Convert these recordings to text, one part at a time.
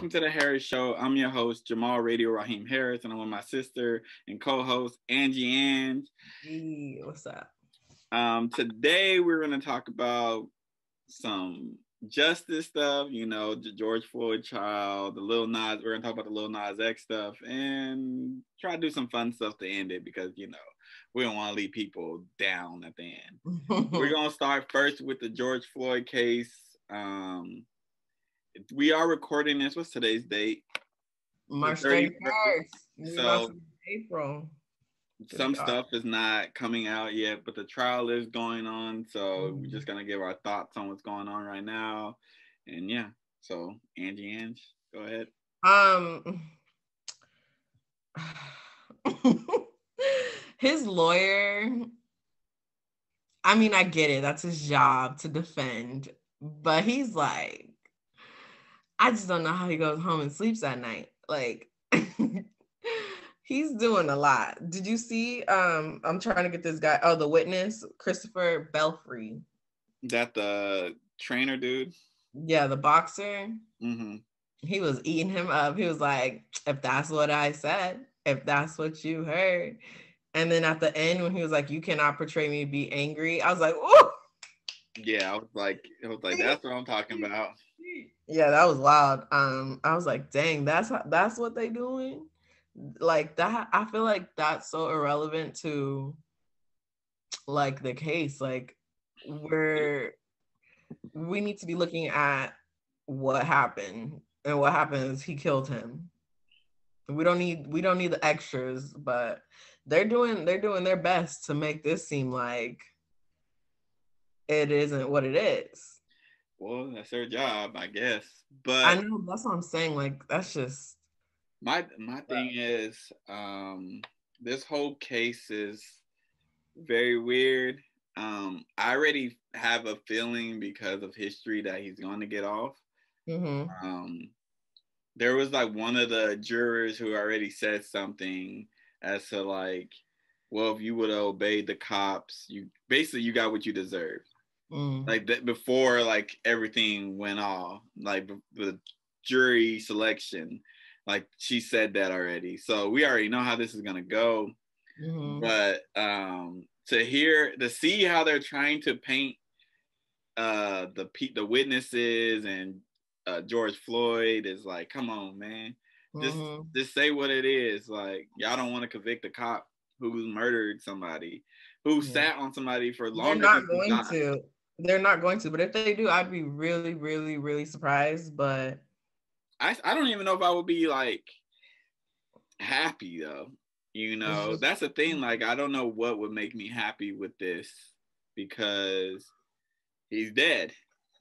welcome to the Harris Show. I'm your host, Jamal Radio Raheem Harris, and I'm with my sister and co-host, Angie Ange. Hey, what's up? Today, we're going to talk about some justice stuff, you know, the George Floyd trial, we're going to talk about the Lil Nas X stuff, and try to do some fun stuff to end it because, you know, we don't want to leave people down at the end. We're going to start first with the George Floyd case. We are recording this. What's today's date? March 31st. So April. Some stuff is not coming out yet, but the trial is going on. So we're just gonna give our thoughts on what's going on right now. And yeah, so Ange, go ahead. His lawyer, I mean, I get it. That's his job to defend. But he's like, I just don't know how he goes home and sleeps at night. Like, he's doing a lot. Did you see? I'm trying to get this guy. Oh, the witness, Christopher Belfry. That the trainer dude? Yeah, the boxer. Mm-hmm. He was eating him up. He was like, if that's what I said, if that's what you heard. And then at the end, when he was like, you cannot portray me to be angry, I was like, oh. Yeah, I was like, that's what I'm talking about. Yeah, that was wild. I was like, dang, that's what they doing. Like that, I feel like that's so irrelevant to like the case. Like we need to be looking at what happened, and what happened is he killed him. We don't need the extras, but they're doing their best to make this seem like it isn't what it is. Well, that's their job, I guess. But I know, that's what I'm saying. Like, that's just my thing is, this whole case is very weird. I already have a feeling because of history that he's going to get off. Mm-hmm. There was like one of the jurors who already said something as to like, well, if you would have obeyed the cops, you got what you deserved. Like that before, like everything went off, like the jury selection, like she said that already. So we already know how this is gonna go. But to see how they're trying to paint the witnesses and George Floyd is like, come on, man, just say what it is. Like, y'all don't want to convict a cop who murdered somebody, who sat on somebody for longer. They're not going to, but if they do, I'd be really, really, really surprised. But I don't even know if I would be like happy though. You know, that's the thing. Like, I don't know what would make me happy with this because he's dead.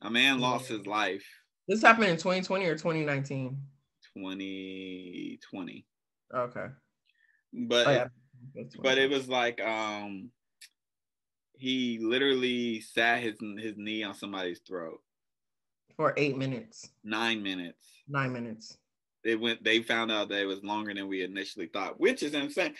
A man lost his life. This happened in 2020 or 2019? 2020. Okay. But but it was like he literally sat his knee on somebody's throat for 8 minutes. 9 minutes. 9 minutes. They found out that it was longer than we initially thought, which is insane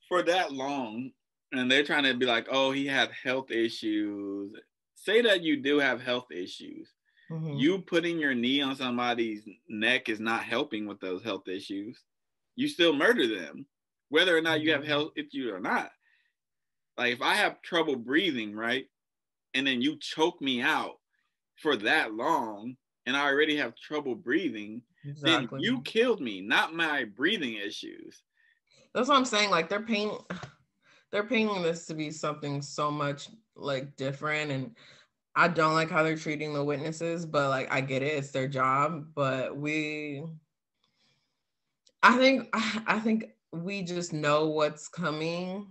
for that long. And they're trying to be like, oh, he had health issues. Say that you do have health issues. You putting your knee on somebody's neck is not helping with those health issues. You still murder them, whether or not you have health issues or not. Like, if I have trouble breathing, right, and then you choke me out for that long, and I already have trouble breathing, then you killed me, not my breathing issues. That's what I'm saying. Like, they're painting this to be something so much like different, and I don't like how they're treating the witnesses, but like I get it, it's their job. But I think we just know what's coming.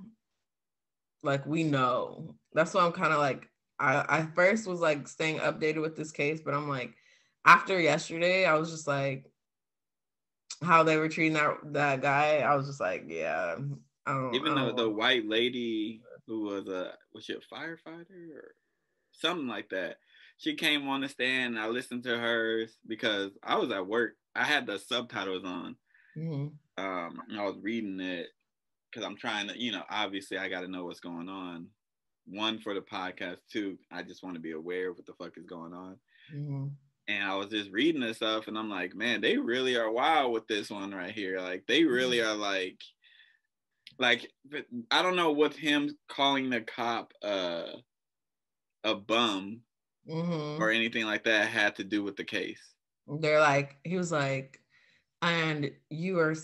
Like, we know. That's why I'm kind of like, I first was like staying updated with this case, but I'm like, after yesterday, I was just like, how they were treating that guy, I was just like, yeah. Even the white lady who was she a firefighter or something like that? She came on the stand and I listened to hers because I was at work. I had the subtitles on. And I was reading it because I'm trying to, you know, obviously I got to know what's going on. One, for the podcast. Two, I just want to be aware of what the fuck is going on. And I was just reading this stuff, and I'm like, man, they really are wild with this one right here. Like, they really are like, I don't know what him calling the cop a bum or anything like that had to do with the case. They're like, he was like, and you are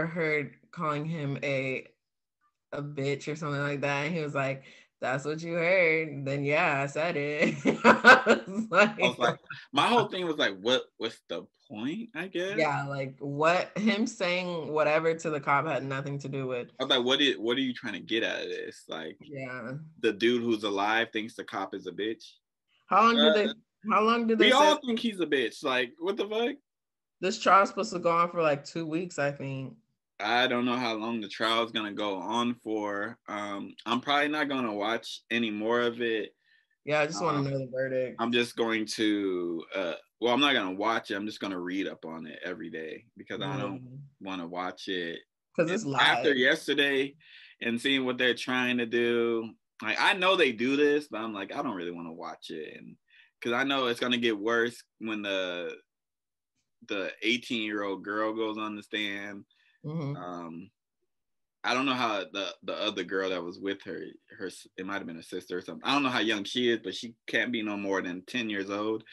heard calling him a bitch or something like that. And he was like, that's what you heard. Then yeah, I said it. I was like, my whole thing was like, what's the point, I guess? Yeah, like what him saying whatever to the cop had nothing to do with. I was like, what are you trying to get out of this? Like, yeah, the dude who's alive thinks the cop is a bitch. How long did they We say all think he's a bitch. Like, what the fuck? this trial's supposed to go on for like 2 weeks, I think. I don't know how long the trial is gonna go on for. I'm probably not gonna watch any more of it. Yeah, I just want to know the verdict. I'm just going to well, I'm not gonna watch it. I'm just gonna read up on it every day because I don't want to watch it. Because it's live. After yesterday and seeing what they're trying to do, like, I know they do this, but I'm like, I don't really want to watch it, and because I know it's gonna get worse when the 18-year-old girl goes on the stand. I don't know how the other girl that was with her it might have been a sister or something. I don't know how young she is, but she can't be no more than 10 years old.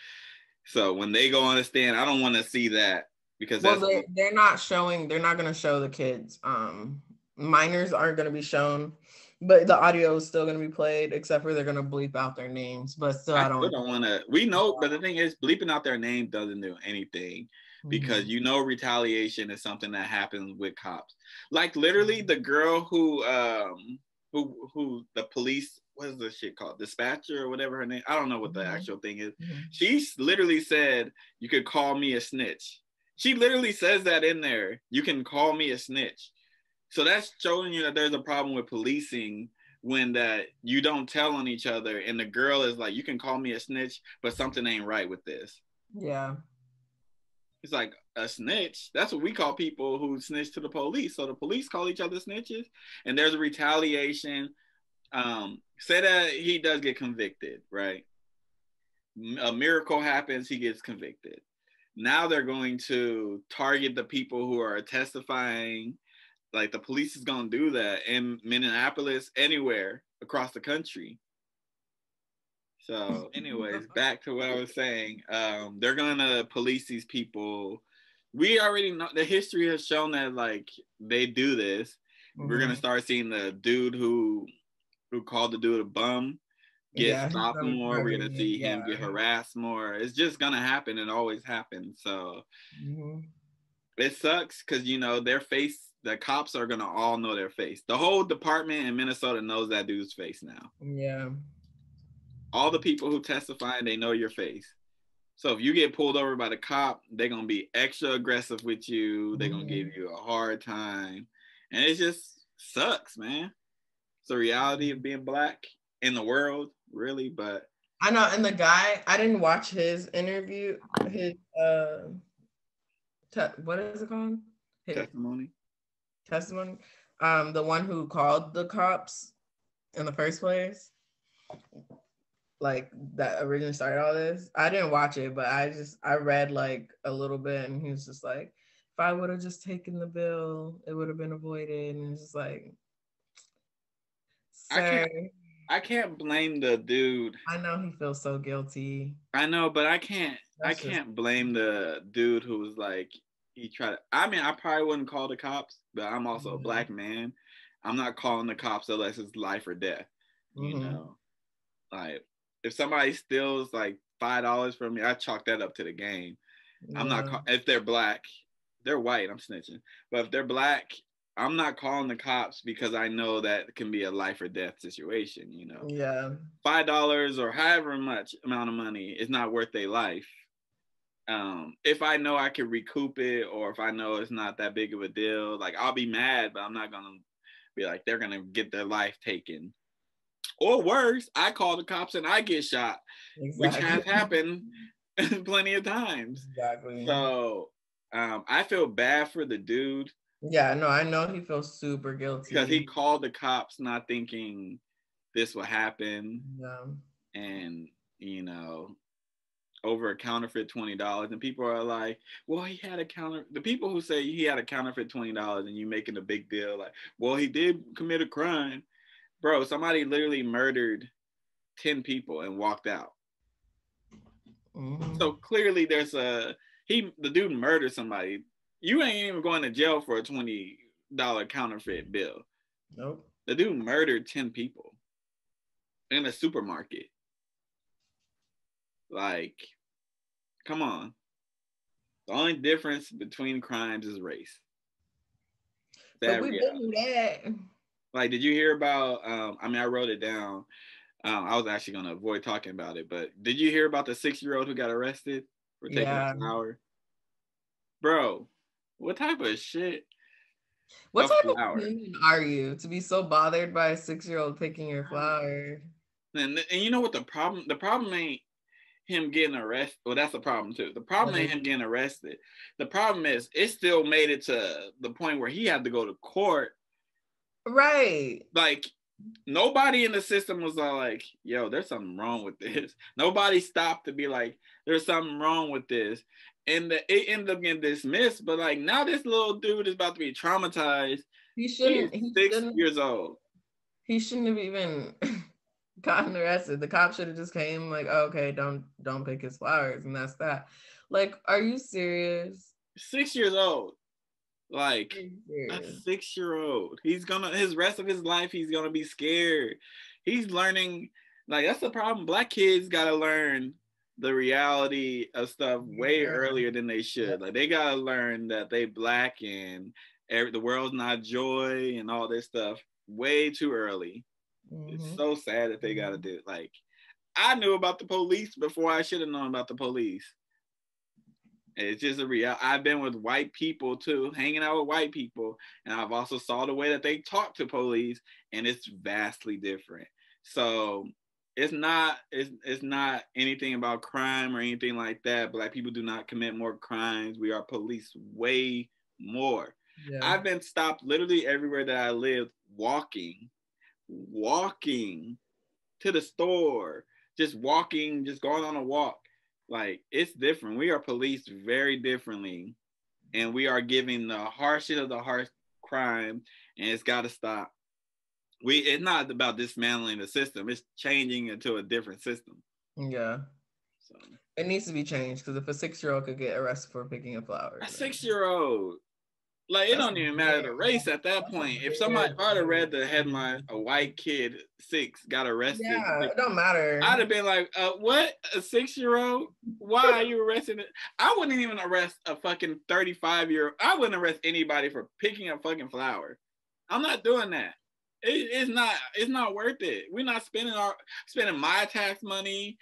So when they go on the stand, I don't want to see that because they're not going to show the kids. Minors aren't going to be shown, but the audio is still going to be played, except for they're going to bleep out their names. But still, I don't want to. We know, but the thing is, bleeping out their name doesn't do anything. Because retaliation is something that happens with cops. Like, literally, the girl who the police, what is this shit called, dispatcher or whatever her name, I don't know what the actual thing is. She literally said, you could call me a snitch. She literally says that in there. You can call me a snitch. So that's showing you that there's a problem with policing when that you don't tell on each other, and the girl is like, you can call me a snitch, but something ain't right with this. Yeah. It's like, a snitch. That's what we call people who snitch to the police. So the police call each other snitches, and there's a retaliation. Say that he does get convicted, right? A miracle happens, he gets convicted. Now they're going to target the people who are testifying. Like, the police is going to do that in Minneapolis, anywhere across the country. So anyways, back to what I was saying. They're gonna police these people. We already know the history has shown that, like, they do this. We're gonna start seeing the dude who called the dude a bum get stopped more. We're gonna see him get harassed more. It's just gonna happen. It always happens. So it sucks because their face. The cops are gonna all know their face. The whole department in Minnesota knows that dude's face now. Yeah. All the people who testify, they know your face. So if you get pulled over by the cop, they're going to be extra aggressive with you. They're going to give you a hard time. And it just sucks, man. It's the reality of being black in the world, really. But I know. And the guy, I didn't watch his interview, his, what is it called? Testimony. The one who called the cops in the first place. Like, that originally started all this. I didn't watch it, but I read like a little bit, and he was just like, if I would have just taken the bill, it would have been avoided. And it's just like, sir, I can't blame the dude. I know he feels so guilty. I know, but I can't blame the dude who was like, he tried to, I mean, I probably wouldn't call the cops, but I'm also a black man. I'm not calling the cops unless it's life or death. You know, like, if somebody steals like $5 from me, I chalk that up to the game. I'm not, if they're black, they're white, I'm snitching. But if they're black, I'm not calling the cops because I know that it can be a life or death situation, Yeah. $5 or however much amount of money is not worth their life. If I know I can recoup it, or if I know it's not that big of a deal, like, I'll be mad, but I'm not going to be like, they're going to get their life taken. Or worse, I call the cops and I get shot, which has happened plenty of times. Exactly. So I feel bad for the dude. Yeah, no, I know he feels super guilty. Because he called the cops not thinking this would happen. Yeah. And, over a counterfeit $20, and people are like, well, he had a counter. The people who say he had a counterfeit $20 and you making a big deal, like, well, he did commit a crime, bro. Somebody literally murdered 10 people and walked out. So clearly, the dude murdered somebody. You ain't even going to jail for a $20 counterfeit bill. Nope. The dude murdered 10 people in a supermarket. Like, come on. The only difference between crimes is race. But we didn't that. Like, did you hear about? I wrote it down. I was actually gonna avoid talking about it, but did you hear about the 6-year-old who got arrested for taking a flower? Bro, what type of shit? What type of human are you to be so bothered by a 6-year-old picking your flower? And you know what the problem? The problem ain't him getting arrested. Well, that's the problem too. The problem ain't him getting arrested. The problem is it still made it to the point where he had to go to court. Right. Like, nobody in the system was like, yo, there's something wrong with this. Nobody stopped to be like, there's something wrong with this. And it ended up getting dismissed. But like, now this little dude is about to be traumatized. He's 6 years old. He shouldn't have even gotten arrested. The cop should have just came like, oh, okay, don't pick his flowers, and that's that. Like, are you serious? 6 years old. Like, a 6-year-old. His rest of his life, he's gonna be scared. He's learning, like, that's the problem. Black kids gotta learn the reality of stuff way earlier than they should. Like, they gotta learn that they Black and the world's not joy and all this stuff way too early. It's so sad that they gotta do it. Like, I knew about the police before I should have known about the police. It's just a reality. I've been with white people too, hanging out with white people, and I've also saw the way that they talk to police, and it's vastly different. So it's not anything about crime or anything like that. Black people do not commit more crimes. We are policed way more. Yeah. I've been stopped literally everywhere that I lived, walking to the store, just walking, just going on a walk. Like, it's different. We are policed very differently, and we are giving the harshest of the harsh crime, and it's got to stop. It's not about dismantling the system. It's changing into a different system. Yeah. So it needs to be changed, because if a 6-year-old could get arrested for picking a flower. A 6-year-old. Like, it don't even matter the race at that point. If I'd have read the headline, a white kid 6 got arrested. Yeah, it don't matter. I'd have been like, what? A 6-year-old? Why are you arresting it? I wouldn't even arrest a fucking 35-year-old. I wouldn't arrest anybody for picking a fucking flower. I'm not doing that. It's not worth it. We're not spending my tax money,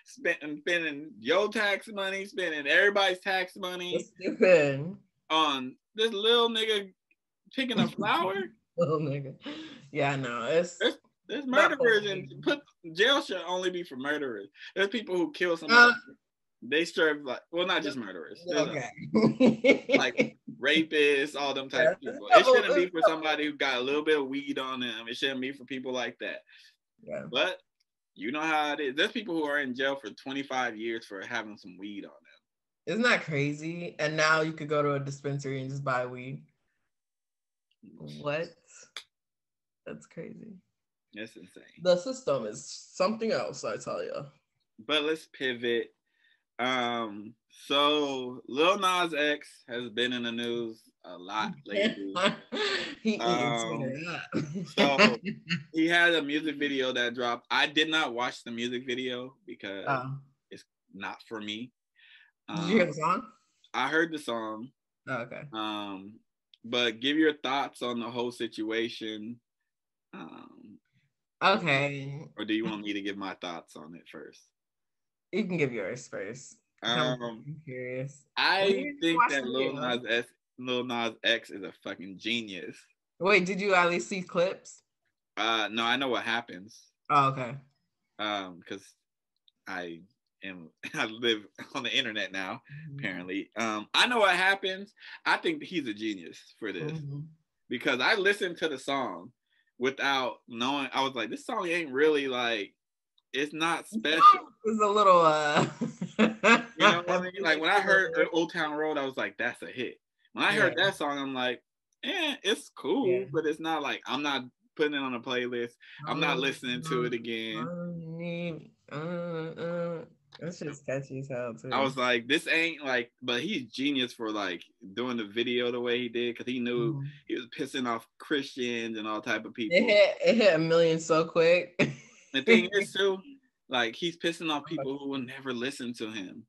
spending your tax money, spending everybody's tax money. That's stupid. On this little nigga picking a flower. Little nigga. Yeah, no, there's murderers, and jail should only be for murderers. There's people who kill somebody. They serve, like, well, not just murderers. Okay. Like rapists, all them type of people. It shouldn't be for somebody who got a little bit of weed on them. It shouldn't be for people like that. Yeah. But you know how it is. There's people who are in jail for 25 years for having some weed on them. Isn't that crazy? And now you could go to a dispensary and just buy weed. What? That's crazy. That's insane. The system is something else, I tell you. But let's pivot. So Lil Was X has been in the news a lot lately. So he had a music video that dropped. I did not watch the music video because it's not for me. Did you hear the song? I heard the song. Oh, okay. But give your thoughts on the whole situation. Okay. Or do you want me to give my thoughts on it first? You can give yours first. I'm curious. I think that Lil Nas X is a fucking genius. Wait, did you at least see clips? No, I know what happens. Oh, okay. Because I live on the internet now, apparently. I know what happens. I think he's a genius for this. Because I listened to the song without knowing. I was like, this song ain't really like, it's not special. It's a little You know what I mean? Like when I heard Old Town Road, I was like, that's a hit. When I heard that song, I'm like, it's cool, but it's not like I'm not putting it on a playlist. I'm not listening to it again. That's just catchy as hell too. I was like, this ain't like, but he's genius for like doing the video the way he did, because he knew he was pissing off Christians and all type of people. It hit 1 million so quick. The thing is too, like he's pissing off people who will never listen to him.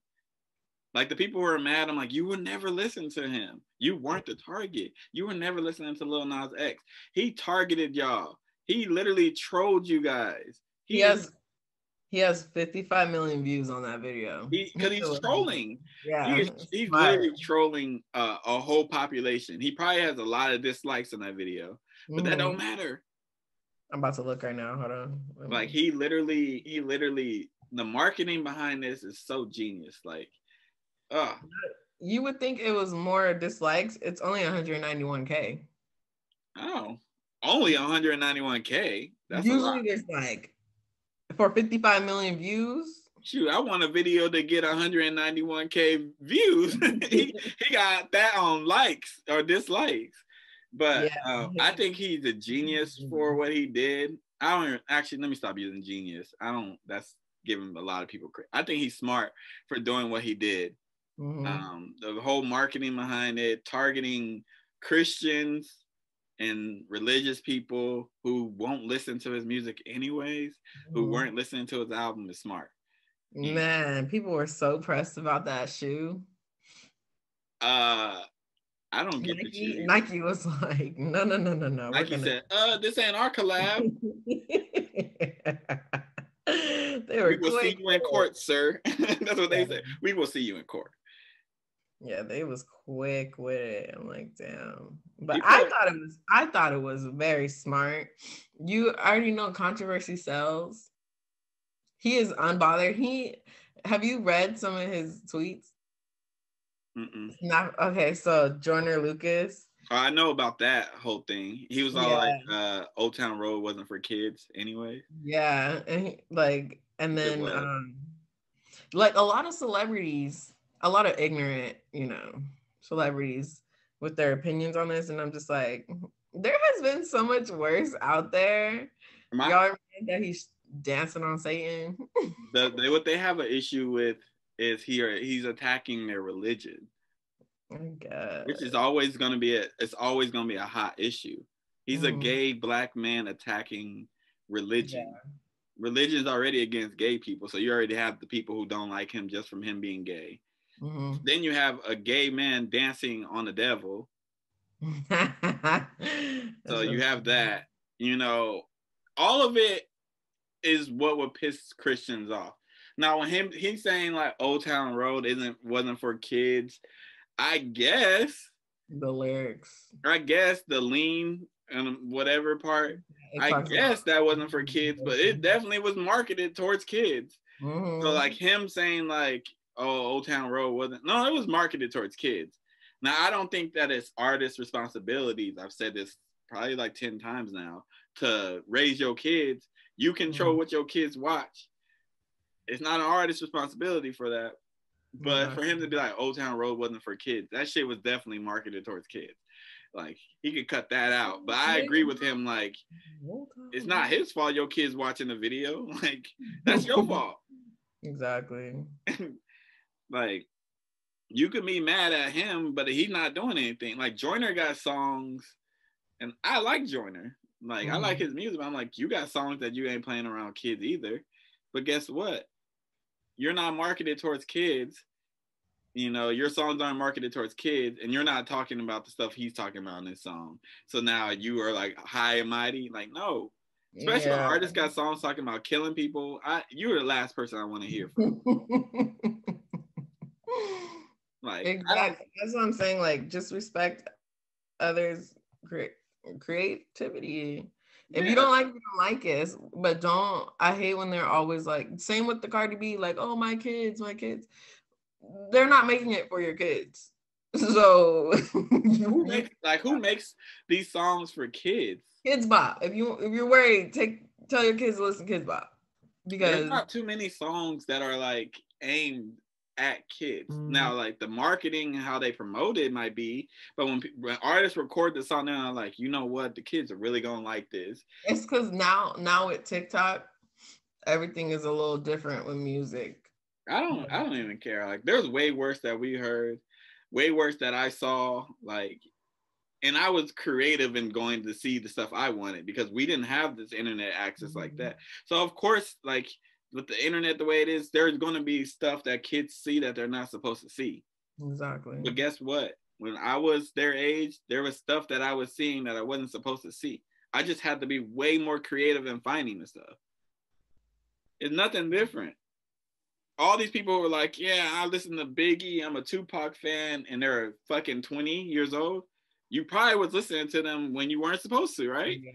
Like the people who are mad, I'm like, you would never listen to him. You weren't the target. You were never listening to Lil Nas X. He targeted y'all. He literally trolled you guys. He has 55 million views on that video. Because he's trolling. Yeah. He's literally trolling a whole population. He probably has a lot of dislikes on that video, but that don't matter. I'm about to look right now. Hold on. Like he literally, the marketing behind this is so genius. Like, you would think it was more dislikes. It's only 191K. Oh, only 191K. That's usually there's like for 55 million views. Shoot, I want a video to get 191K views. he got that on likes or dislikes. But I think he's a genius for what he did. Let me stop using genius. That's giving a lot of people credit. I think he's smart for doing what he did. The whole marketing behind it, targeting Christians and religious people who won't listen to his music anyways, who weren't listening to his album, is smart. Man, people were so pressed about that shoe. I don't get the shoe. Nike was like, no. Nike said, this ain't our collab. We will see you in court, sir. That's what they said. We will see you in court. Yeah, they was quick with it. I'm like, damn. But I thought it was very smart. You already know controversy sells. He is unbothered. Have you read some of his tweets? Not okay. So Joyner Lucas. I know about that whole thing. He was all like, "Old Town Road wasn't for kids anyway." Yeah, and then like a lot of celebrities, a lot of ignorant, celebrities with their opinions on this, and I'm just like, there has been so much worse out there. Y'all remember that he's dancing on Satan? What they have an issue with is he's attacking their religion. Oh God. Which is always going to be a hot issue. He's a gay black man attacking religion. Yeah. Religion is already against gay people, so you already have the people who don't like him just from him being gay. Then you have a gay man dancing on the devil. So you have that. All of it is what would piss Christians off. Now, when he's saying like Old Town Road wasn't for kids, I guess the lyrics, or I guess the lean and whatever part, I guess that wasn't for kids, but it definitely was marketed towards kids. So like him saying like, oh, Old Town Road it was marketed towards kids. Now, I don't think that it's artists' responsibilities. I've said this probably like 10 times now, to raise your kids. You control what your kids watch. It's not an artist's responsibility for that. But for him to be like, Old Town Road wasn't for kids, that shit was definitely marketed towards kids. Like, he could cut that out. But I agree with him, like, it's not his fault your kid's watching the video. Like, that's your fault. Exactly. Like, you could be mad at him, but he's not doing anything. Like, Joyner got songs, and I like Joyner. Like, I like his music, but I'm like, you got songs that you ain't playing around kids either. But guess what? You're not marketed towards kids. Your songs aren't marketed towards kids, and you're not talking about the stuff he's talking about in this song. So now you are like high and mighty. Like, no. Especially when artists got songs talking about killing people. You're the last person I want to hear from. Like, exactly. That's what I'm saying. Like, just respect others' creativity. If you don't like it, you don't like it. But I hate when they're always like, same with the Cardi B, like, oh, my kids. They're not making it for your kids. So who makes these songs for kids? Kids Bop. If you're worried, tell your kids to listen to Kids Bop. Because there's not too many songs that are like aimed at kids. Now, like the marketing and how they promote it might be, but when artists record the song, they're like, you know what, the kids are really gonna like this. It's because now with TikTok, everything is a little different with music. I don't even care. Like, there's way worse that we heard, way worse that I saw. Like, and I was creative in going to see the stuff I wanted because we didn't have this internet access like that. So of course, like with the internet the way it is, there's going to be stuff that kids see that they're not supposed to see. Exactly. But guess what? When I was their age, there was stuff that I was seeing that I wasn't supposed to see. I just had to be way more creative in finding the stuff. It's nothing different. All these people were like, yeah, I listen to Biggie, I'm a Tupac fan, and they're fucking 20 years old. You probably was listening to them when you weren't supposed to, right? Yeah.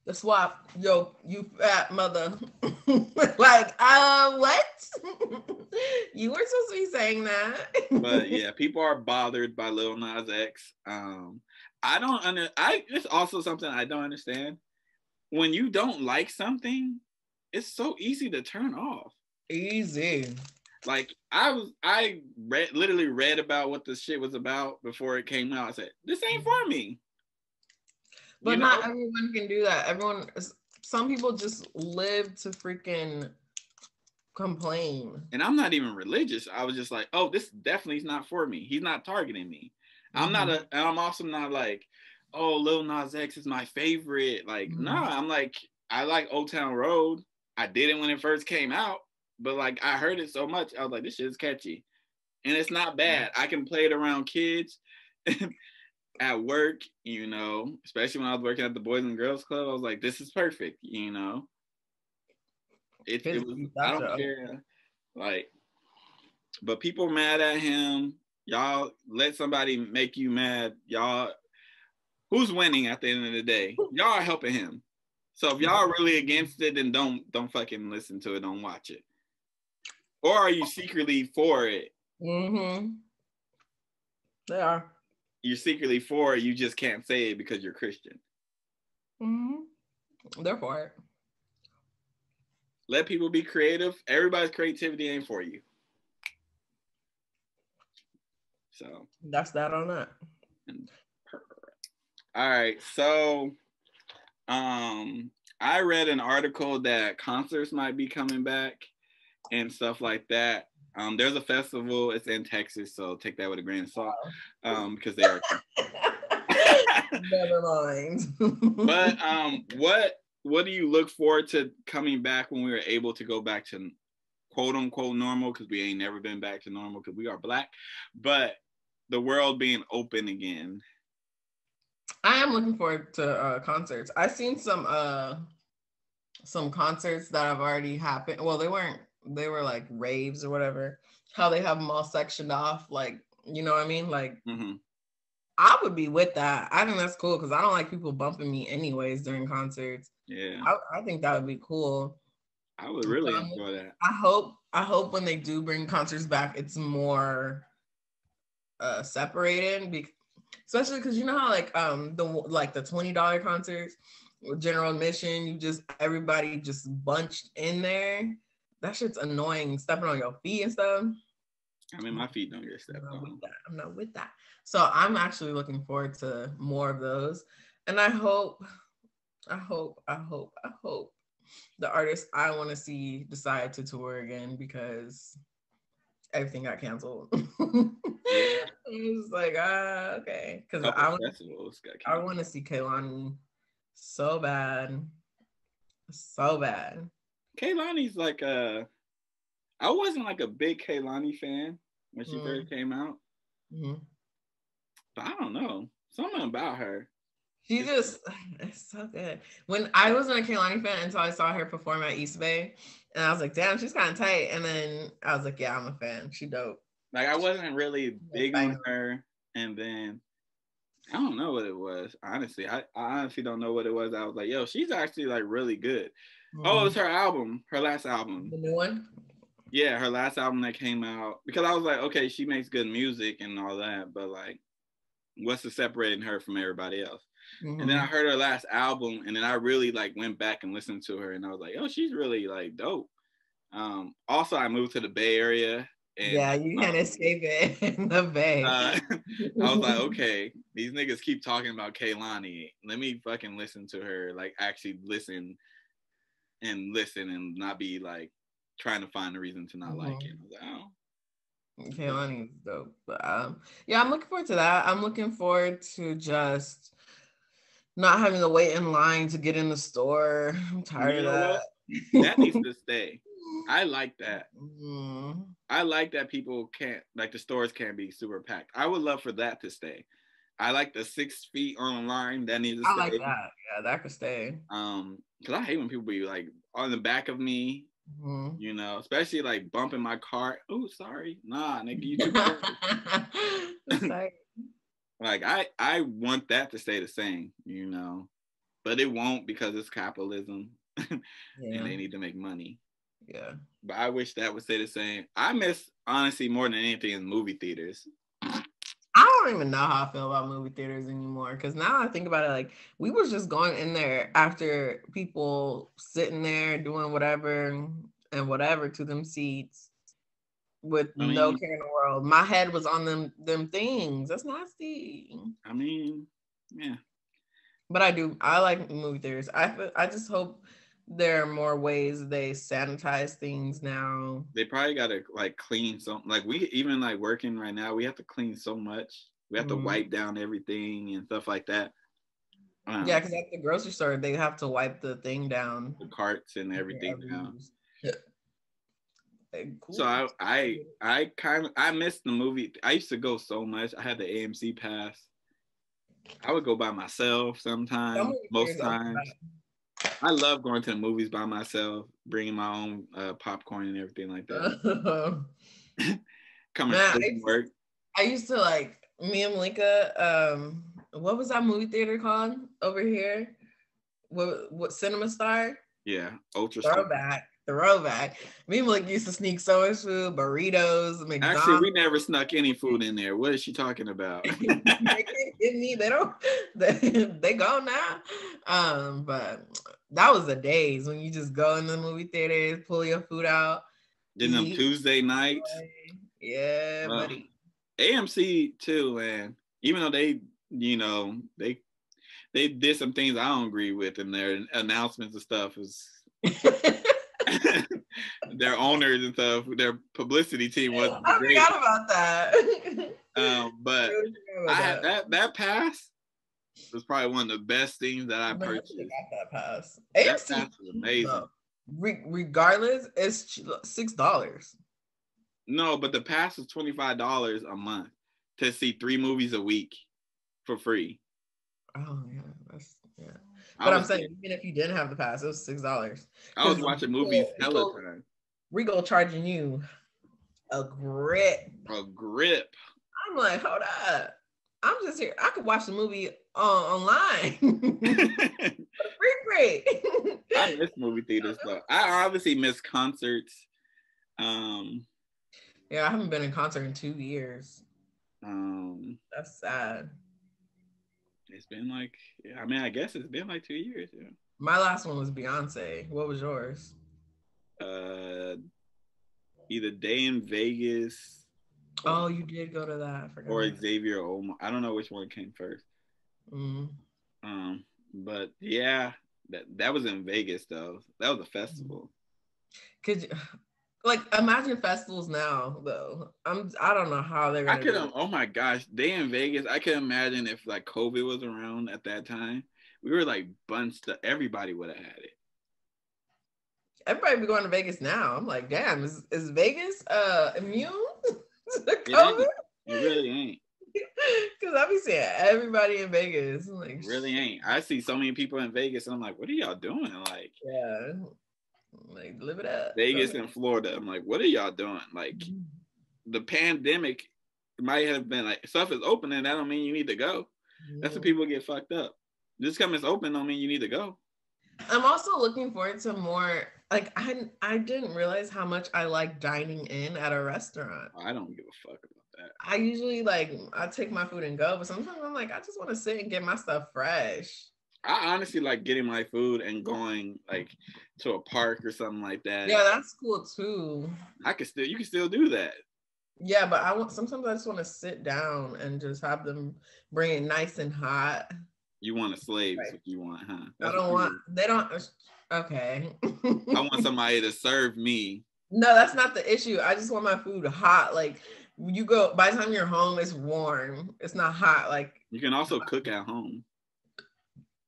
That's why, yo, you fat mother. Like, what? You weren't supposed to be saying that. But yeah, people are bothered by Lil Nas X. It's also something I don't understand. When you don't like something, it's so easy to turn off. Easy. Like literally read about what this shit was about before it came out. I said, this ain't for me. But not everyone can do that. Some people just live to freaking complain. And I'm not even religious. I was just like, oh, this definitely is not for me. He's not targeting me. I'm also not like, oh, Lil Nas X is my favorite. Like, nah, I'm like, I like Old Town Road. I did it when it first came out, but like I heard it so much, I was like, this shit is catchy. And it's not bad. I can play it around kids at work, you know, especially when I was working at the Boys and Girls Club. I was like, this is perfect, you know. It was, I don't care. Like, but people mad at him. Y'all let somebody make you mad. Y'all, who's winning at the end of the day? Y'all are helping him. So if y'all are really against it, then don't fucking listen to it. Don't watch it. Or are you secretly for it? They are. You're secretly for it. You just can't say it because you're Christian. They're for it. Let people be creative. Everybody's creativity ain't for you. So that's that on that. All right. So I read an article that concerts might be coming back and stuff like that. There's a festival. It's in Texas, so take that with a grain of salt, because they are. Never mind. But what do you look forward to coming back when we were able to go back to quote unquote normal? Because we ain't never been back to normal because we are Black, but the world being open again. I am looking forward to concerts. I've seen some concerts that have already happened. Well, they were like raves or whatever. How they have them all sectioned off, like, you know what I mean? Like, I would be with that. I think that's cool because I don't like people bumping me anyways during concerts. Yeah, I think that would be cool. I would really enjoy that. I hope when they do bring concerts back, it's more separated, especially because you know how like the $20 concerts with general admission, everybody just bunched in there. That shit's annoying, stepping on your feet and stuff. I mean, my feet don't get stepped on. I'm not with that. So I'm actually looking forward to more of those. And I hope the artists I want to see decide to tour again because everything got canceled. It was like, okay. Because I want to see Kehlani so bad. So bad. Kehlani's like I wasn't like a big Kehlani fan when she first came out. But I don't know. Something about her. It's so good. When I wasn't a Kehlani fan until I saw her perform at East Bay, and I was like, damn, she's kind of tight. And then I was like, yeah, I'm a fan. She dope. Like, I wasn't really big on her. And then I don't know what it was. Honestly, I honestly don't know what it was. I was like, yo, she's actually like really good. Oh, it's her album, her last album. The new one? Yeah, her last album that came out. Because I was like, okay, she makes good music and all that, but like, what's the separating her from everybody else? And then I heard her last album, and then I really like went back and listened to her, and I was like, oh, she's really like dope. Also, I moved to the Bay Area, And yeah, you can't escape it in the Bay. I was like, okay, these niggas keep talking about Kaylani. Let me fucking listen to her, like actually listen and not be like trying to find a reason to not like it. I was like, oh. Kaylani is dope. But yeah, I'm looking forward to that. I'm looking forward to just not having to wait in line to get in the store. I'm tired of that. That needs to stay. I like that. I like that people can't, like the stores can't be super packed. I would love for that to stay. I like the 6 feet on the line. That needs to stay. I like that. Yeah, that could stay. Because I hate when people be like on the back of me, you know, especially like bumping my car. Oh, sorry. Nah, nigga, you too close. Like I want that to stay the same, you know. But it won't because it's capitalism. And they need to make money. Yeah. But I wish that would stay the same. I miss, honestly, more than anything in movie theaters. I don't even know how I feel about movie theaters anymore. Because now I think about it, like we was just going in there after people sitting there doing whatever and whatever to them seats with no care in the world. My head was on them things. That's nasty. I mean, yeah. But I like movie theaters. I just hope there are more ways they sanitize things now. They probably gotta like clean some, like we even like working right now, we have to clean so much. We have to wipe down everything and stuff like that. Yeah, because at the grocery store they have to wipe the thing down, the carts and everything down. Cool. So I missed the movie. I used to go so much. I had the AMC pass. I would go by myself sometimes, most times. I love going to the movies by myself, bringing my own popcorn and everything like that. Coming straight from work. I used to like, me and Malika, what was that movie theater called over here? What Cinema Star? Yeah, Ultra Throwback. Me and Malika used to sneak so much food, burritos, McDonald's. Actually, we never snuck any food in there. What is she talking about? They can't get me. They don't. They go now. But that was the days when you just go in the movie theaters, pull your food out. Then them Tuesday nights. Yeah, buddy. AMC too, man. Even though they, you know, they did some things I don't agree with in their announcements and stuff. Is their owners and stuff, their publicity team wasn't great. I forgot about that. But I had that pass was probably one of the best things that I purchased. I got that pass. That pass was amazing. Regardless, it's $6. No, but the pass was $25 a month to see 3 movies a week for free. Oh yeah, But I'm saying, even if you didn't have the pass, it was $6. I was watching movies hella time. Rigo charging you a grip. I'm like, hold up. I'm just here. I could watch the movie online. free. I miss movie theaters though. I obviously miss concerts. Yeah, I haven't been in concert in 2 years. That's sad. It's been like, I mean, I guess it's been like 2 years. Yeah. My last one was Beyonce. What was yours? Either Day in Vegas. Oh, you did go to that. I forgot. Or Xavier Omar. I don't know which one came first. But yeah, that was in Vegas though. That was a festival. Could you, like, imagine festivals now though? I don't know how they're gonna. Oh my gosh, Day in Vegas. I could imagine if like COVID was around at that time. We were like bunched up. Everybody would have had it. Everybody be going to Vegas now. I'm like, damn, is Vegas immune to COVID? It really ain't. Because I be seeing everybody in Vegas. I'm like, it really ain't. I see so many people in Vegas, and I'm like, what are y'all doing? Like, yeah, like live it up. Vegas and Florida. I'm like, what are y'all doing? Like, the pandemic might have been like, stuff is open, and that don't mean you need to go. That's when people get fucked up. Just because it's open don't mean you need to go. I'm also looking forward to more. Like, I didn't realize how much I like dining in at a restaurant. I don't give a fuck about that. I usually I take my food and go, but sometimes I'm like, I just want to sit and get my stuff fresh. I honestly like getting my food and going like to a park or something like that. Yeah, that's cool too. You can still do that. Yeah, but sometimes I just want to sit down and just have them bring it nice and hot. You want a slave is Right. what you want, huh? I That's what don't you want, want. they don't, okay. I want somebody to serve me. No, that's not the issue. I just want my food hot. Like you go, by the time you're home, it's warm. It's not hot. Like, You can also cook at home.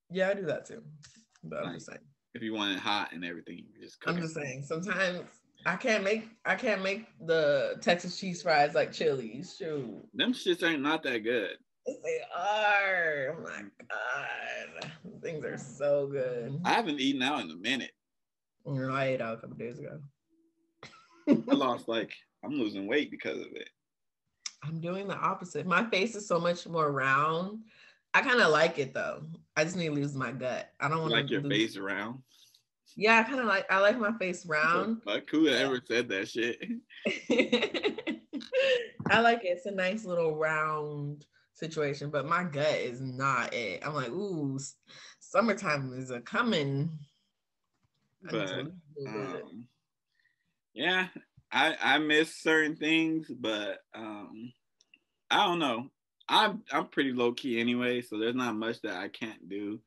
yeah, I do that too. But I'm Like just saying. if you want it hot and everything, you just cook I'm it. just saying. Sometimes I can't make the Texas cheese fries like Chili's. Shoot. Them shits ain't not that good. Yes, they are. Oh my God. Things are so good. I haven't eaten out in a minute. I ate out a couple days ago. I lost I'm losing weight because of it. I'm doing the opposite. My face is so much more round. I kind of like it though. I just need to lose my gut. I don't You want like to your lose. face around. Yeah, I like my face round. Like who ever said that shit? I like it. It's a nice little round situation, but my gut is not it. I'm like, ooh, summertime is a coming. I need to But lose a little bit. yeah, I miss certain things, but I don't know. I'm pretty low key anyway, so there's not much that I can't do.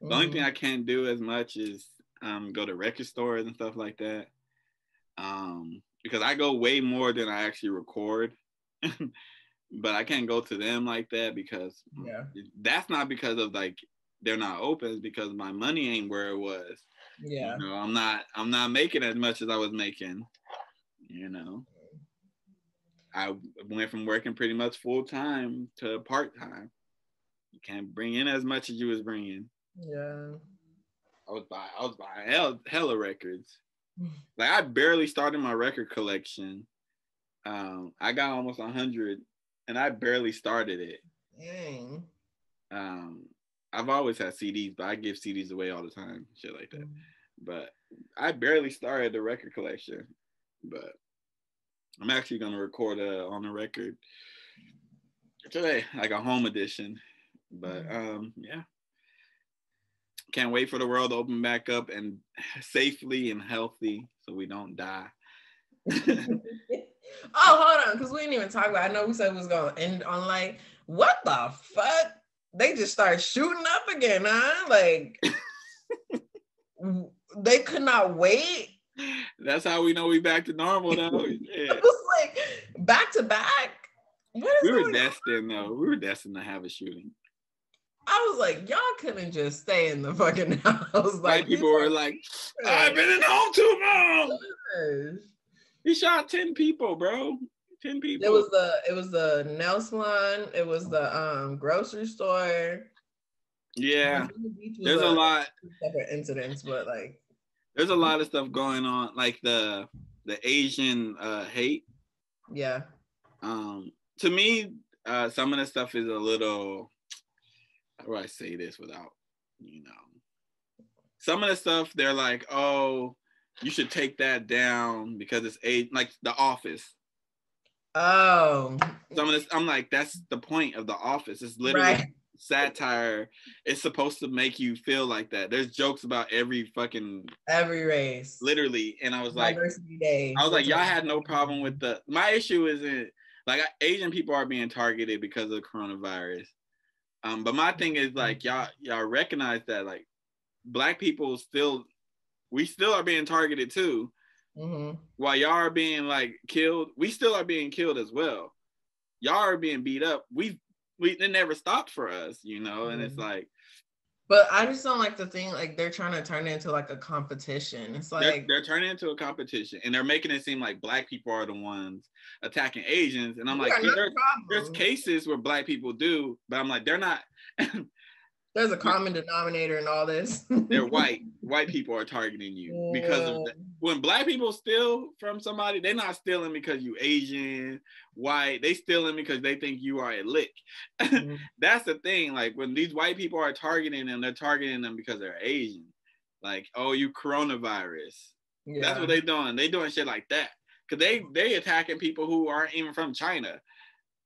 The only thing I can't do as much is go to record stores and stuff like that. Because I go way more than I actually record. But I can't go to them like that because that's not because of like they're not open, it's because my money ain't where it was. Yeah. You know, I'm not making as much as I was making, you know. I went from working pretty much full time to part time. You can't bring in as much as you was bringing. Yeah. I was buying hella records. Like I barely started my record collection. I got almost 100, and I barely started it. Dang. I've always had CDs, but I give CDs away all the time, shit like that. But I barely started the record collection. But I'm actually gonna record on the record today, like a home edition. But yeah, can't wait for the world to open back up and safely and healthy, so we don't die. Oh, hold on, because we didn't even talk about. I know we said we was gonna end on like, what the fuck? They just started shooting up again, huh? Like, they could not wait. That's how we know we back to normal, though. Yeah. It was like back to back. What is We were going destined, though. We were destined to have a shooting. I was like, y'all couldn't just stay in the fucking house. Like White people were like, I've been in home too long. He shot 10 people, bro. 10 people. It was the nail salon. It was the grocery store. Yeah. There's a lot separate incidents, but like there's a lot of stuff going on, like the Asian hate. Yeah. To me, some of the stuff is a little, how do I say this without, some of the stuff they're like, oh, you should take that down because it's like The Office. Oh. Some of this, I'm like, that's the point of The Office. It's literally satire. It's supposed to make you feel like that. There's jokes about every race. Literally. And I was like, Diversity Day. I was like, y'all had no problem with my issue isn't, like, Asian people are being targeted because of coronavirus. But my thing is like, y'all recognize that like Black people we still are being targeted too. Mm-hmm. While y'all are being like killed, we still are being killed as well. Y'all are being beat up. It never stopped for us, and it's like. But I just don't like the thing, like they're trying to turn it into like a competition. It's like they're turning it into a competition, and they're making it seem like Black people are the ones attacking Asians, and I'm like, there's cases where Black people do, but I'm like, they're not. There's a common denominator in all this. They're white. White people are targeting you because of that. When Black people steal from somebody, they're not stealing because you Asian, white. They stealing because they think you are a lick. That's the thing. Like when these white people are targeting them, they're targeting them because they're Asian. Like, oh, you coronavirus. Yeah. That's what they're doing. They doing shit like that. Because they attacking people who aren't even from China.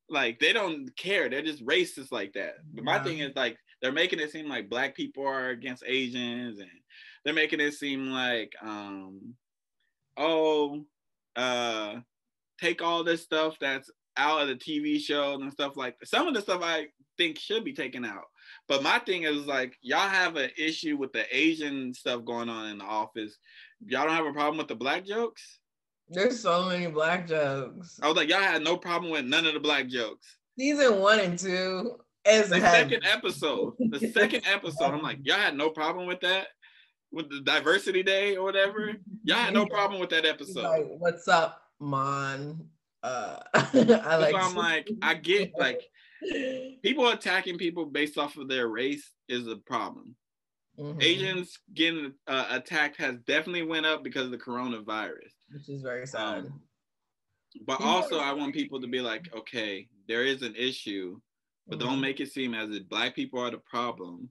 Like, they don't care. They're just racist like that. But my thing is, like, they're making it seem like Black people are against Asians, and they're making it seem like, take all this stuff that's out of the TV shows and stuff like that. Some of the stuff I think should be taken out. But my thing is like, y'all have an issue with the Asian stuff going on in The Office. Y'all don't have a problem with the black jokes? There's so many black jokes. I was like, y'all had no problem with none of the black jokes. Season 1 and 2 is the second episode. The second episode, I'm like, y'all had no problem with that? With the diversity day or whatever? Y'all had no problem with that episode. Like, what's up, Mon? I'm like, I get like people attacking people based off of their race is a problem. Mm-hmm. Asians getting attacked has definitely went up because of the coronavirus, which is very sad. But also, I want people to be like, okay, there is an issue, but don't make it seem as if black people are the problem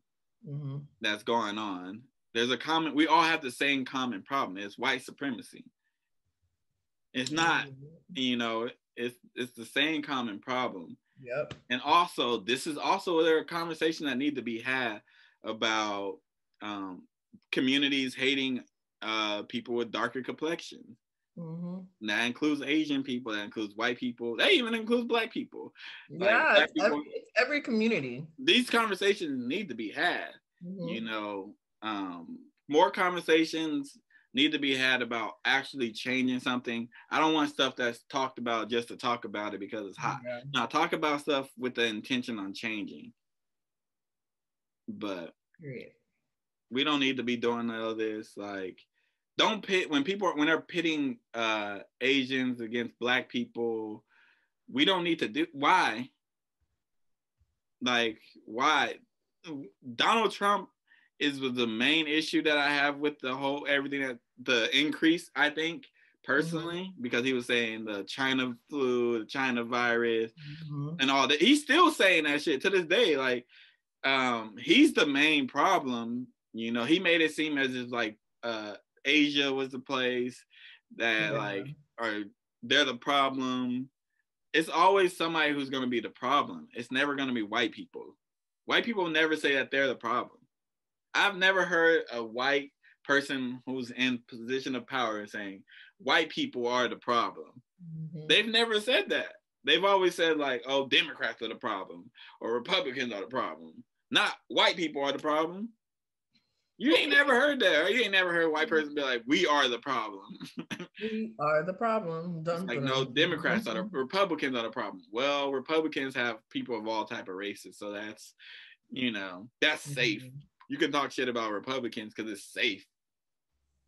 that's going on. There's a common, we all have the same common problem. It's white supremacy. It's not, you know, it's the same common problem. Yep. And also, this is also a conversation that need to be had about communities hating people with darker complexions. That includes Asian people, that includes white people, that even includes black people. Yeah, like, it's every community. These conversations need to be had. You know, more conversations need to be had about actually changing something. I don't want stuff that's talked about just to talk about it because it's hot. Now, talk about stuff with the intention on changing. But we don't need to be doing all this. Like, don't pit when they're pitting Asians against black people. We don't need to do. Why? Like, why? Donald Trump is the main issue that I have with the whole everything, that the increase, I think, personally, because he was saying the China flu, the China virus, and all that. He's still saying that shit to this day. Like, he's the main problem. You know, he made it seem as if like Asia was the place that they're the problem. It's always somebody who's going to be the problem. It's never going to be white people. White people never say that they're the problem. I've never heard a white person who's in position of power saying white people are the problem. They've never said that. They've always said like, oh, Democrats are the problem or Republicans are the problem. Not white people are the problem. You ain't never heard that, or you ain't never heard a white person be like, we are the problem. We are the problem. Like, no, Democrats are the Republicans are the problem. Well, Republicans have people of all type of races, so that's, you know, that's safe. You can talk shit about Republicans because it's safe.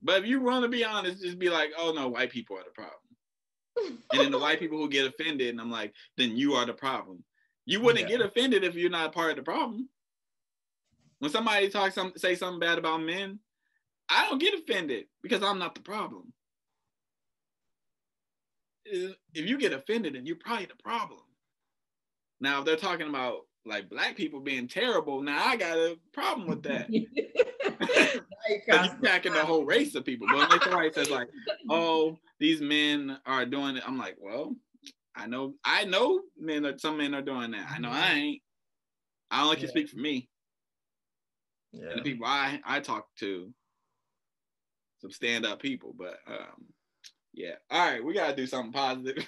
But if you want to be honest, just be like, oh no, white people are the problem. And then the white people who get offended, and I'm like, then you are the problem. You wouldn't get offended if you're not a part of the problem. When somebody say something bad about men, I don't get offended because I'm not the problem. If you get offended, then you're probably the problem. Now, if they're talking about like black people being terrible, now I got a problem with that. You're attacking the whole race of people. But when somebody says like, oh, these men are doing it, I'm like, well, I know some men are doing that. I know I ain't. I only can speak for me. Yeah. And the people I talk to, some stand-up people, but yeah. All right, we gotta do something positive.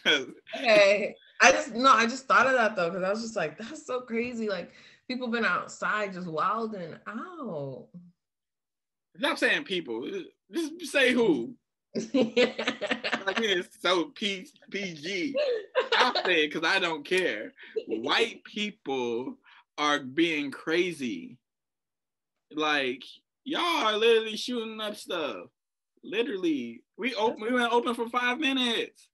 Okay. I just thought of that though, because I was just like, that's so crazy. Like, people been outside just wilding out. Stop saying people. Just say who. Like, it's so PG. I'll say it because I don't care. White people are being crazy. Like, y'all are literally shooting up stuff. Literally. We went open for 5 minutes.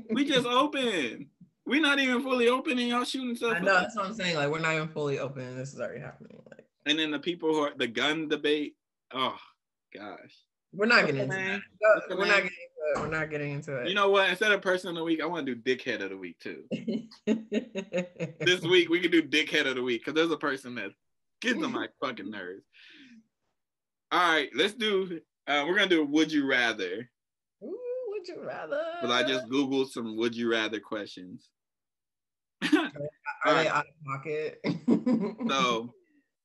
We just opened. We're not even fully open and y'all shooting stuff. I know, that's what I'm saying. Like, we're not even fully open and this is already happening. Like, and then the people who are the gun debate. Oh gosh. We're not getting into that. We're not getting into it. We're not getting into it. You know what? Instead of person of the week, I want to do dickhead of the week too. This week we can do dickhead of the week because there's a person that gets on my fucking nerves. All right, let's do. We're gonna do a would you rather. Ooh, would you rather? But I just googled some would you rather questions. Are they out of pocket? So,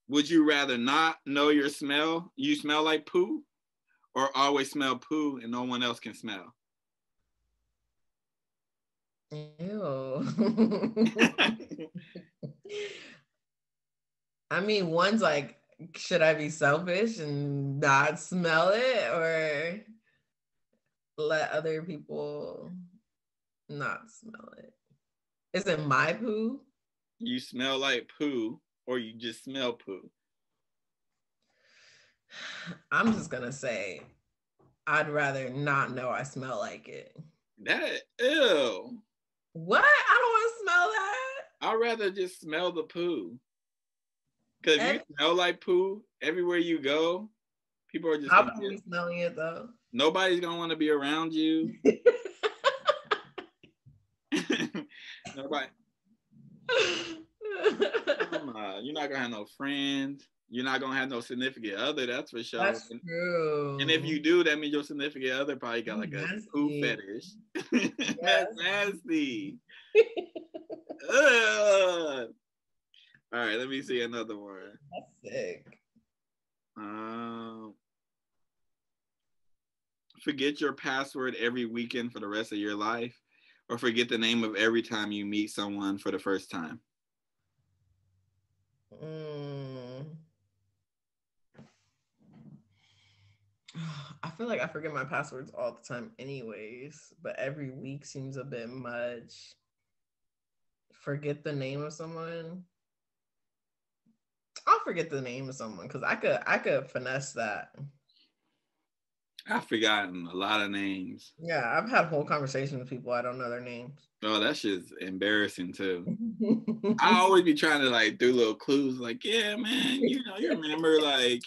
would you rather not know you smell like poo, or always smell poo and no one else can smell? Ew. I mean, one's like, should I be selfish and not smell it, or let other people not smell it? Is it my poo? You smell like poo, or you just smell poo? I'm just gonna say I'd rather not know I smell like it. That ew. What? I don't want to smell that. I'd rather just smell the poo. Because if you smell like poo everywhere you go, people are just I'll be smelling it though. Nobody's gonna want to be around you. Nobody. You're not gonna have no friends. You're not gonna have no significant other. That's for sure. That's true. And if you do, that means your significant other probably got like a poo fetish. That's nasty. All right, let me see another one. That's sick. Forget your password every weekend for the rest of your life, or forget the name of every time you meet someone for the first time. I feel like I forget my passwords all the time anyways, but every week seems a bit much. Forget the name of someone. I'll forget the name of someone because I could finesse that. I've forgotten a lot of names. Yeah, I've had whole conversations with people I don't know their names. Oh, that shit's embarrassing too. I always be trying to like do little clues, like, yeah, man, you remember like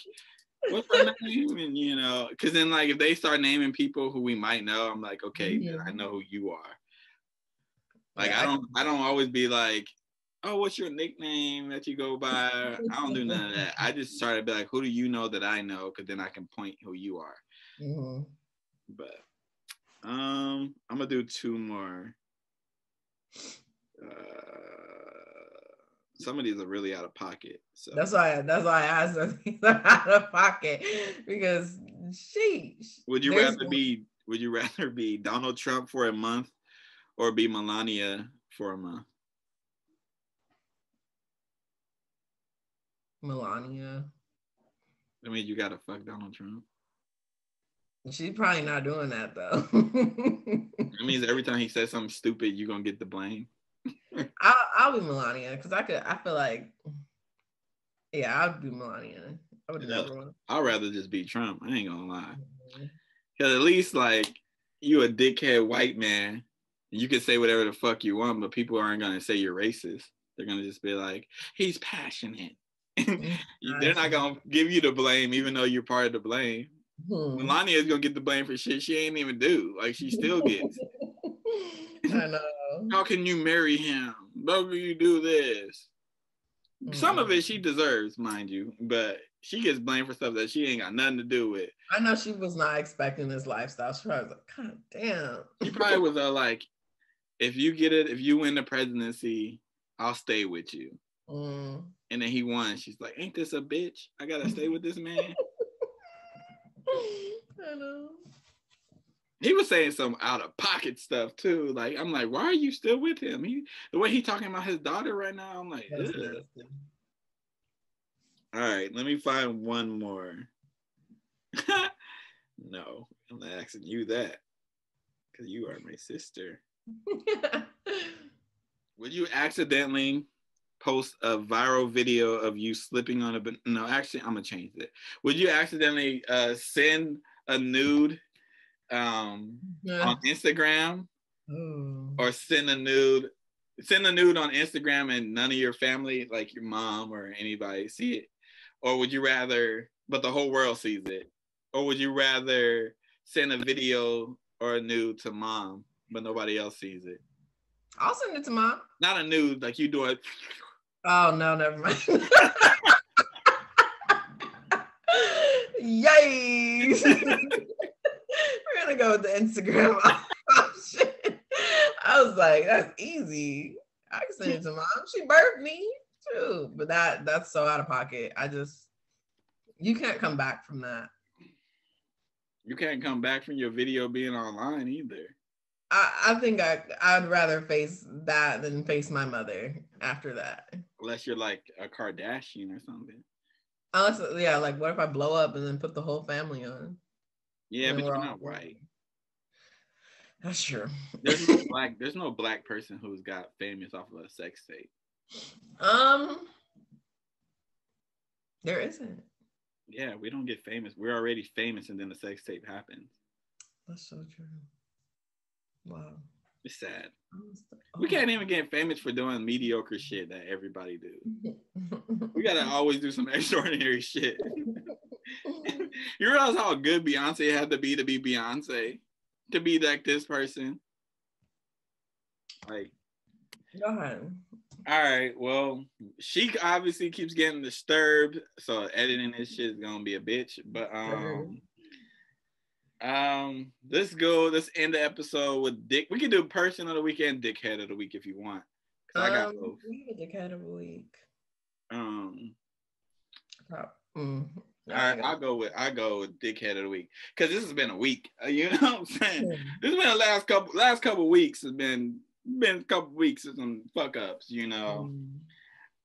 what's her name, and because then like if they start naming people who we might know, I'm like, okay, then I know who you are. Like yeah, I don't always be like, oh, what's your nickname that you go by? I don't do none of that. I just try to be like, who do you know that I know? Because then I can point who you are. Mm-hmm. But I'm gonna do two more. Some of these are really out of pocket. So that's why I asked them out of pocket because sheesh. Would you rather be Donald Trump for a month or be Melania for a month? Melania. I mean, you gotta fuck Donald Trump. She's probably not doing that though. That means every time he says something stupid, you're gonna get the blame. I'll be Melania because I feel like, yeah, I'll be Melania. I would never want to. I'd rather just be Trump. I ain't gonna lie. Because at least like you a dickhead white man, you can say whatever the fuck you want, but people aren't gonna say you're racist. They're gonna just be like, he's passionate. They're not gonna give you the blame, even though you're part of the blame. Melania is gonna get the blame for shit she ain't even do. Like she still gets. I know. How can you marry him? How can you do this? Some of it she deserves, mind you, but she gets blamed for stuff that she ain't got nothing to do with. I know she was not expecting this lifestyle. She probably was like, God damn. She probably was like, if you win the presidency, I'll stay with you. And then he won. She's like, ain't this a bitch? I gotta stay with this man. I know. He was saying some out of pocket stuff too. Like, I'm like, why are you still with him? The way he talking about his daughter right now, I'm like, all right, let me find one more. No, I'm not asking you that because you are my sister. Would you accidentally post a viral video of you slipping on no, actually, I'm gonna change it. Would you accidentally send a nude on Instagram, or send a nude on Instagram and none of your family, like your mom or anybody, see it? Or would you rather, but the whole world sees it? Or would you rather send a video or a nude to mom, but nobody else sees it? I'll send it to mom. Not a nude, like you do it. Oh, no, never mind. Yikes. We're going to go with the Instagram option. I was like, that's easy. I can send it to mom. She birthed me too. But that's so out of pocket. You can't come back from that. You can't come back from your video being online either. I think I'd rather face that than face my mother after that. Unless you're like a Kardashian or something. Unless, yeah, like what if I blow up and then put the whole family on? Yeah, but you're not white. That's true. There's no black person who's got famous off of a sex tape. There isn't. Yeah, we don't get famous. We're already famous, and then the sex tape happens. That's so true. Wow. It's sad. We can't even get famous for doing mediocre shit that everybody do. We gotta always do some extraordinary shit. You realize how good Beyonce had to be Beyonce? To be like this person? Like, go ahead. All right, well, she obviously keeps getting disturbed, so editing this shit is gonna be a bitch. But let's end the episode with Dick. We can do person of the week and dickhead of the week if you want. I got both. We have a dickhead of the week. All right, I'll go with dickhead of the week because this has been a week. You know what I'm saying? This has been the last couple weeks has been a couple weeks of some fuck ups. You know,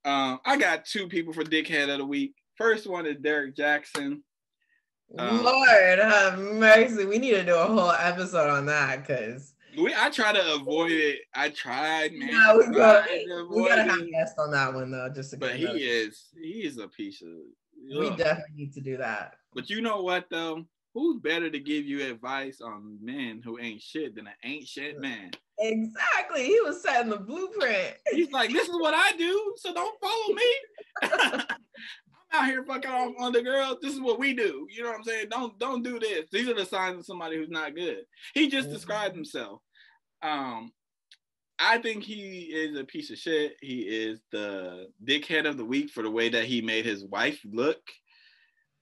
I got two people for dickhead of the week. First one is Derek Jackson. Lord have mercy. We need to do a whole episode on that because I try to avoid it. I tried, man. Yeah, we gotta have a guest on that one though, just to but he is a piece of. We definitely need to do that. But you know what though? Who's better to give you advice on men who ain't shit than an ain't shit man? Exactly. He was setting the blueprint. He's like, this is what I do, so don't follow me. I'm out here fucking off on the girls. This is what we do. You know what I'm saying? Don't do this. These are the signs of somebody who's not good. He just described himself. I think he is a piece of shit. He is the dickhead of the week for the way that he made his wife look.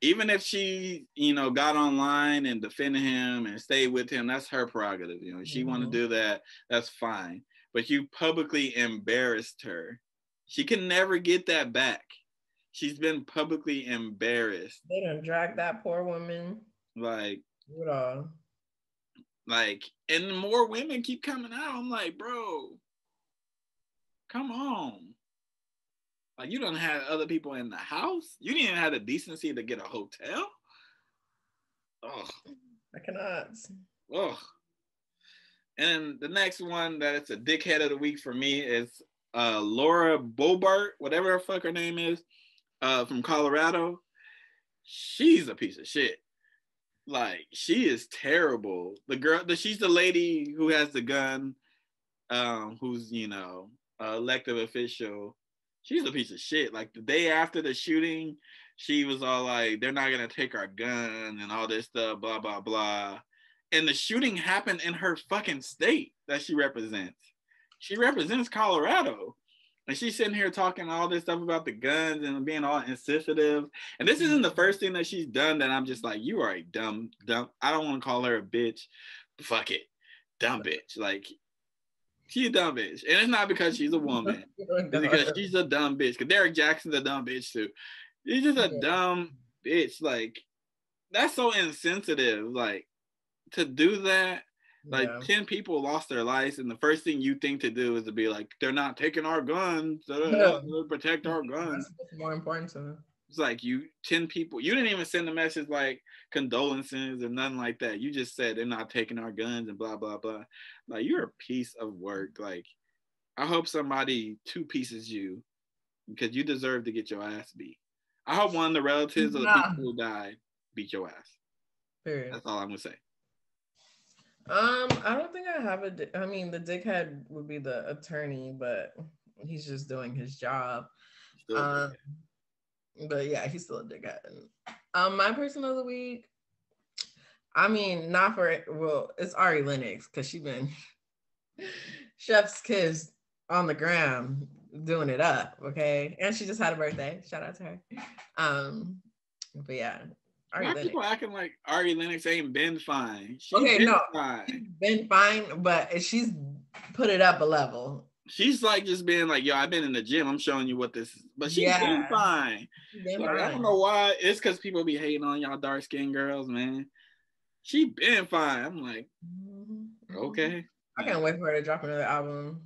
Even if she, got online and defended him and stayed with him, that's her prerogative. She want to do that, that's fine. But you publicly embarrassed her. She can never get that back. She's been publicly embarrassed. They done drag that poor woman. Like, and more women keep coming out. I'm like, bro, come on. Like, you don't have other people in the house. You didn't even have the decency to get a hotel. Oh, I cannot. Oh, and the next one that it's a dickhead of the week for me is Laura Bobart, whatever the fuck her name is, from Colorado. She's a piece of shit. Like, she is terrible. She's the lady who has the gun, who's elected official. She's a piece of shit. Like, the day after the shooting, she was all like, they're not gonna take our gun and all this stuff, blah blah blah. And the shooting happened in her fucking state that she represents. She represents Colorado. And she's sitting here talking all this stuff about the guns and being all insensitive. And this isn't the first thing that she's done that I'm just like, you are a dumb. I don't want to call her a bitch. Fuck it. Dumb bitch. Like, she's a dumb bitch. And it's not because she's a woman. It's because she's a dumb bitch. Because Derek Jackson's a dumb bitch too. She's just a dumb bitch. Like, that's so insensitive. Like, to do that. Like, 10 people lost their lives, and the first thing you think to do is to be like, they're not taking our guns. They'll protect our guns. That's more important to them. It's like 10 people. You didn't even send a message like condolences or nothing like that. You just said they're not taking our guns and blah, blah, blah. Like, you're a piece of work. Like, I hope somebody two-pieces you because you deserve to get your ass beat. I hope one of the relatives of the people who died beat your ass. Period. That's all I'm going to say. I don't think I have the dickhead would be the attorney, but he's just doing his job. But yeah, he's still a dickhead. My person of the week, it's Ari Lennox, because she been chef's kiss on the gram doing it up, okay? And she just had a birthday. Shout out to her. But yeah. Why people acting like Ari Lennox ain't been fine? She's been fine, but she's put it up a level. She's like just being like, yo, I've been in the gym. I'm showing you what this is. But she's been fine. I don't know why. It's because people be hating on y'all dark-skinned girls, man. She been fine. I'm like, okay. I can't wait for her to drop another album.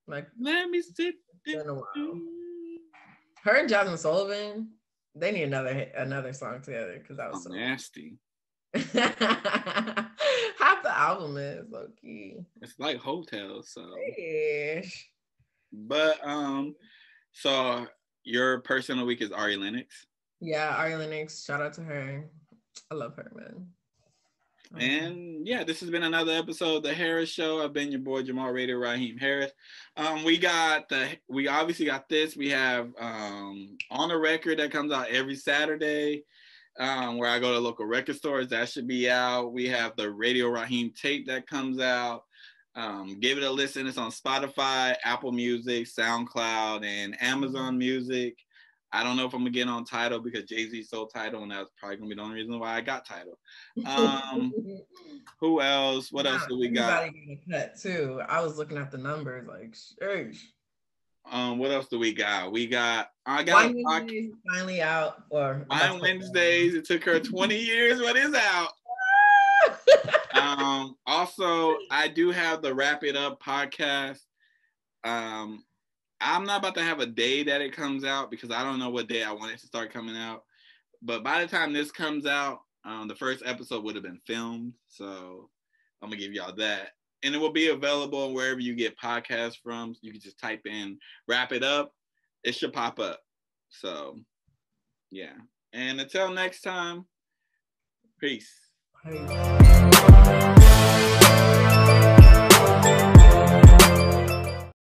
Like, let me sit. In a while. Her and Jasmine Sullivan, they need another song together because that was so nasty. Half the album is low key. It's like Hotels, so. Ish. But so your person of the week is Ari Lennox. Yeah, Ari Lennox. Shout out to her. I love her, man. And yeah, this has been another episode of The Harris Show. I've been your boy Jamal Radio Raheem Harris. We obviously got this. We have On the Record that comes out every Saturday, where I go to local record stores. That should be out. We have the Radio Raheem Tape that comes out. Give it a listen. It's on Spotify, Apple Music, SoundCloud, and Amazon Music. I don't know if I'm gonna get on Tidal because Jay-Z sold Tidal, and that's probably gonna be the only reason why I got Tidal. Who else? What else do we got? Everybody got a cut too. I was looking at the numbers, like, sheesh. What else do we got? Wine Wednesdays finally out. Or Wine Wednesdays. It took her 20 years, but it's out. Also, I do have the Wrap It Up podcast. I'm not about to have a day that it comes out because I don't know what day I want it to start coming out. But by the time this comes out, the first episode would have been filmed. So I'm going to give y'all that. And it will be available wherever you get podcasts from. You can just type in Wrap It Up. It should pop up. So, yeah. And until next time, peace. Peace.